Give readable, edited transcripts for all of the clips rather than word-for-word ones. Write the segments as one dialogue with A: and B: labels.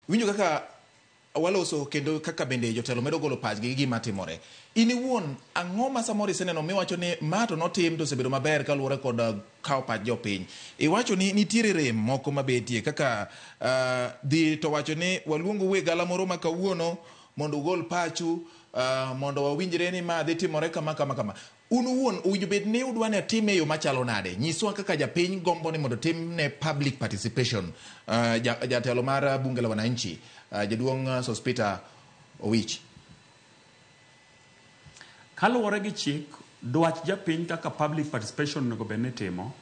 A: winjo kaka waloso kendo kaka bende jotelo medo golo pachgi gi gima timore. In iwuon ang'o ma samoro iseneno miwacho ni ma to notim to osebedo maber kaluwore kod kawo pach jopiny. Iwacho ni nitiere rem moko mabetie kaka dhi to wacho ni waluongo we gala moro ma kawuono mondo ugol pachu, mondo wawinjre ni ma dhi timore kama kama kama. Un uwuon owinjo bed ni udwa ni atime yo machalo nade. Nyiswa kaka japiny gombo ni mondo tim ne public participation. Jatelo mar bunge la wananchi, jaduong' Sospita Owich.
B: Kaluwore gi chik, dwach japiny kaka public participation nego bed ni timo,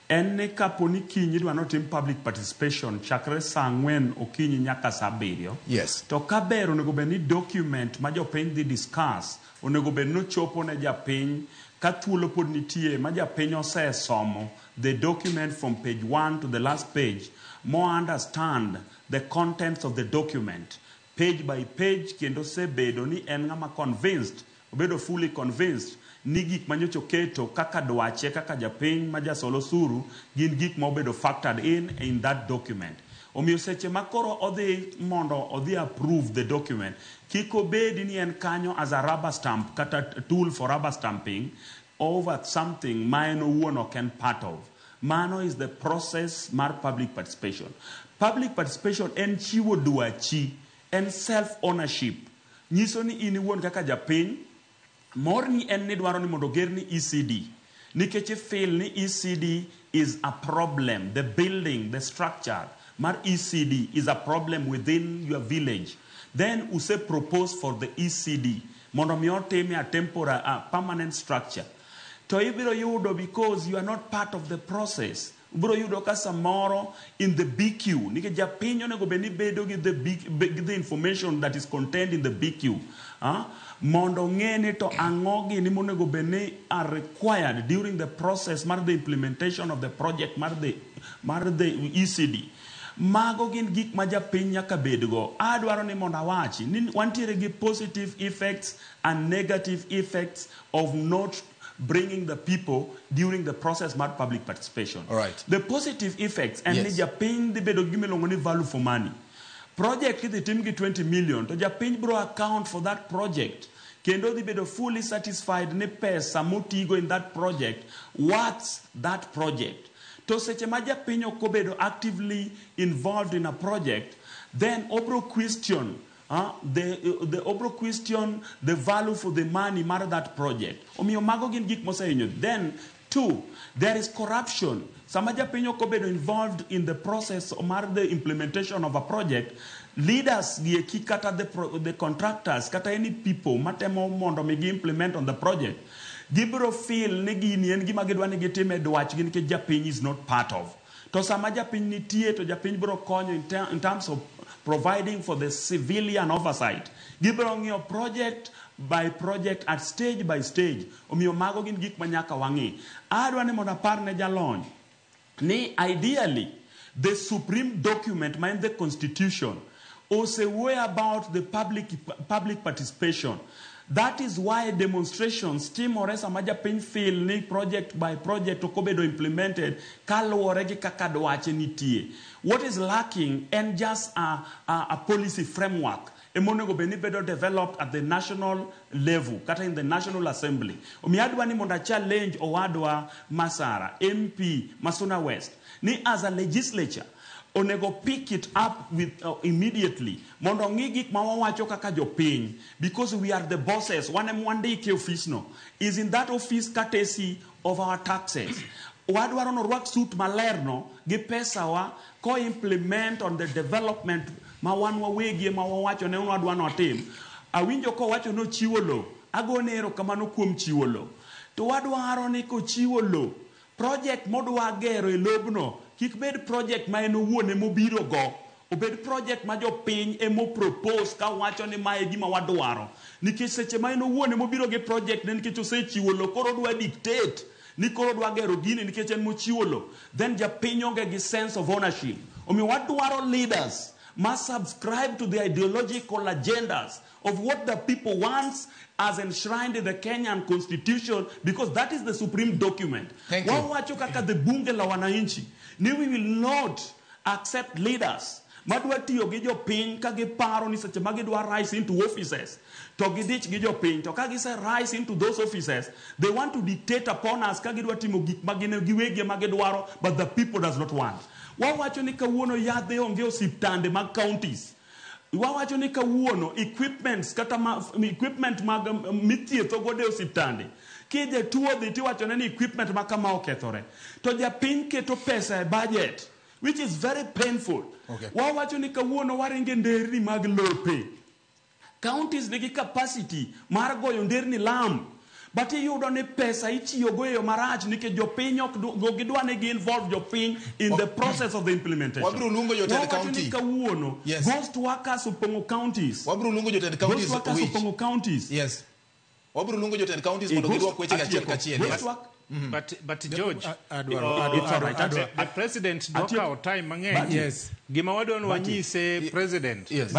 B: en ni kapo ni kinyi dwa notim public participation chakre saa 4 okinyi nyaka saa 7.
A: Yes.
B: To kaber onego bed ni document ma jopiny dhi discuss onego bed no chopo ne japiny ka thuolo pod nitie ma japiny osesomo the document from page 1 to the last page, more understand the contents of the document page by page, kendo sebedo ni en ng'ama convinced, obedo fully convinced ni gik manyocho keto kaka dwache kaka japiny ma jasolo suru gin gik ma obedo factored in that document. Omiyo seche makoro odhi mondo odhi approve the document, kiko bedi ni en kanyo as a rubber stamp kata tool for rubber stamping over something ma en owuon ok en part of. Mano is the process mar public participation. Public participation en chiwo dwachi, en self ownership. Nyiso ni in iwuon kaka japiny morni en ni dwaro ni mondo ger ni ECD. Nikech feel ni ECD is a problem. The building, the structure mar ECD is a problem within your village. Then use propose for the ECD mondo mi otime a temporary, permanent structure. To ibiro yudo because you are not part of the process. Ubiro yudo ka samoro in the BQ. Nikech japiny onego bed ni bedo gi the information that is contained in the BQ. Mondo ng'eni to ang'o gini monego bed ni are required during the process mar the implementation of the project mar the ECD. Mago gin gik ma japiny nyaka bedgo. Adwaro ni mondo awachi ni wantiere gi positive effects and negative effects of not bringing the people during the process mar public participation.
A: All right.
B: The positive effects and ni japiny dhi bedo gi milongo ni value for money. Project idhi tim gi 20 million to japiny bro account for that project. Kendo dhi bedo fully satisfied ni pesa motigo in that project. What's that project? To seche ma japiny ok obedo actively involved in a project, then obro question the obro question the value for the money mar that project. Omiyo mago gin gik moseinyo. Then 2, there is corruption. Sama japiny ok obedo involved in the process mar the implementation of a project, leaders gieki kata the contractors kata any people matemo mondo mi implement on the project, gibro feel ni gini en gima gidwa ni gitime dwach gin ke japiny is not part of. To sama japiny nitie to japiny bro konyo in terms of providing for the civilian oversight. Gibro ng'iyo project by project at stage by stage. Omiyo mago gin gik manyaka wang'i. Adwa ni mondo apar ne jalony ni ideally the supreme document mind the constitution also way about the public participation. That is why demonstrations timore sama japiny feel ni project by project okobedo implemented kaluwore gi kaka dwache nitie. What is lacking and just a policy framework emonego beni bedo developed at the national level kata in the National Assembly. Omiadwa ni monda challenge owadwa Masara MP Masuna West ni as a legislature onego pick it up with immediately mondo ng'i gik ma wawacho kaka jopiny, because we are the bosses. One ndike office no is in that office courtesy of our taxes. Wadwaro no rwak suit maler no gi pesa wa ko implement on the development ma wan wawegi ma wawacho ne wadwa no tim. Awinjo ko wacho no chiwo lo, agone ero kamano kuom chiwo lo. To wadwaro ni ko chiwo lo project modwa gero e lobno kik bed project ma en owuon emobiro go, obed project ma jopiny emo propose ka wacho ni mae gima wadwaro. Nikech seche ma en owuon emobiro gi project ne nikech osechiwo lo koro dwa dictate ni koro dwa gero gini nikech en mochiwo lo, then japiny onge gi sense of ownership. Omiyo wadwaro leaders must subscribe to the ideological agendas of what the people wants as enshrined in the Kenyan Constitution, because that is the supreme document.
A: Thank you.
B: Wawacho kaka the bunge la wananchi ni we will not accept leaders madwa tiyo gi jopiny ka giparo ni seche ma gidwa rise into offices to gidich gi jopiny to ka gise rise into those offices they want to dictate upon us ka gidwa timo gik ma gin giwegi ma gidwaro but the people does not want. Wawacho ni kawuono yadhe onge osiptande mag counties. Wawacho ni kawuono equipment mag mithietho gode osiptande. Kije tuo dhi tiwacho ni equipment ma kama okethore. To japiny keto pesa e budget which is very painful.
A: Okay.
B: Wawacho ni kawuono waringe nderni mag lope. Counties nigi capacity mar goyo nderni lam. But iyudo ni pesa ichiyo go eyo marach nikech jopiny ok gidwa ni gi involve jopiny in the process of the implementation.
A: Wabro lungo jotend county.
B: Kawuono ghost workers upongo counties.
A: Wabro lungo jotend counties.
B: Ghost workers upongo counties.
A: Yes. Wabro lungo jotend counties mondo gidwa kweche kachiel.
B: Yes.
C: But George,
B: it's all right.
C: The president doka time mang'eny.
A: Yes.
C: Gima wadon wanyise president.
A: Yes.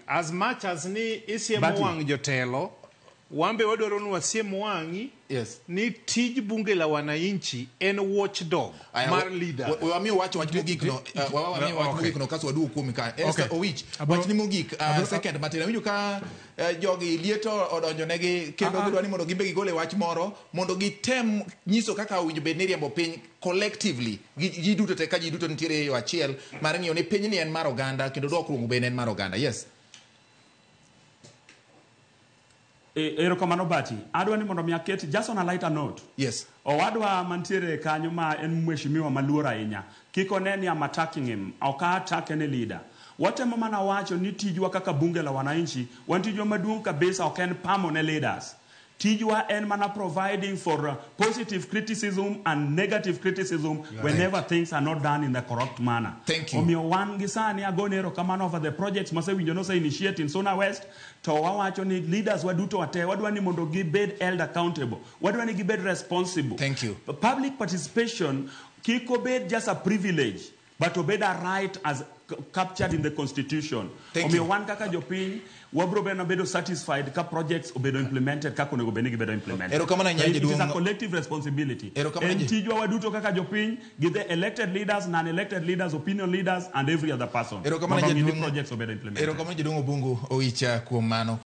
C: As much as ni isiemo wang jotelo, wambe wadwaro ni wasiem wangi.
A: Yes.
C: Ni tij bunge la wananchi en watchdog mar leader.
A: Wami wach mogik no. Wami wach mogik no kaso wadu kuom ka. Owich. Wach ni mogik second matin. Winjo ka jogi lieto odonjo negi kendo gidwa ni mondo gimbe gigole wach moro mondo gitem nyiso kaka winjo bed ni riembo piny collectively. Ji duto te ka ji duto nitiere yo achiel mar ng'iyo ni piny ni en mar oganda kendo dwokruok bende en mar oganda. Yes.
B: Erokamano Bati, adwa ni mondo mi aketi just on a lighter note.
A: Yes.
B: Owadwa mantiere kanyo ma en mheshimiwa maluora ahinya. Kiko ne ni am attacking him, oka attack any leader. Watemo mana wacho ni tijwa kaka bunge la wananchi, wan tijwa maduong' kabisa ok en pamo ne leaders. Tijwa en mana providing for positive criticism and negative criticism whenever things are not done in the corrupt manner.
A: Thank you.
B: Omiyo wan gisani agone erokamano over the projects mase winjo no se initiate in Sona West. To wawacho ni leaders waduto wate wadwa ni mondo gibed held accountable. Wadwa ni gibed responsible.
A: Thank you.
B: Public participation kiko bed just a privilege but obed a right as captured in the constitution.
A: Thank you.
B: Wan kaka jopiny wabro bena bedo satisfied ka projects obedo implemented kako nego beni bedo implemented. It is a collective responsibility. And tijwa waduto kaka jopiny give the elected leaders, non-elected leaders, opinion leaders and every other person.
A: Projects obedo implemented. Erokamano jaduong' Obungu Owicha kuom mano.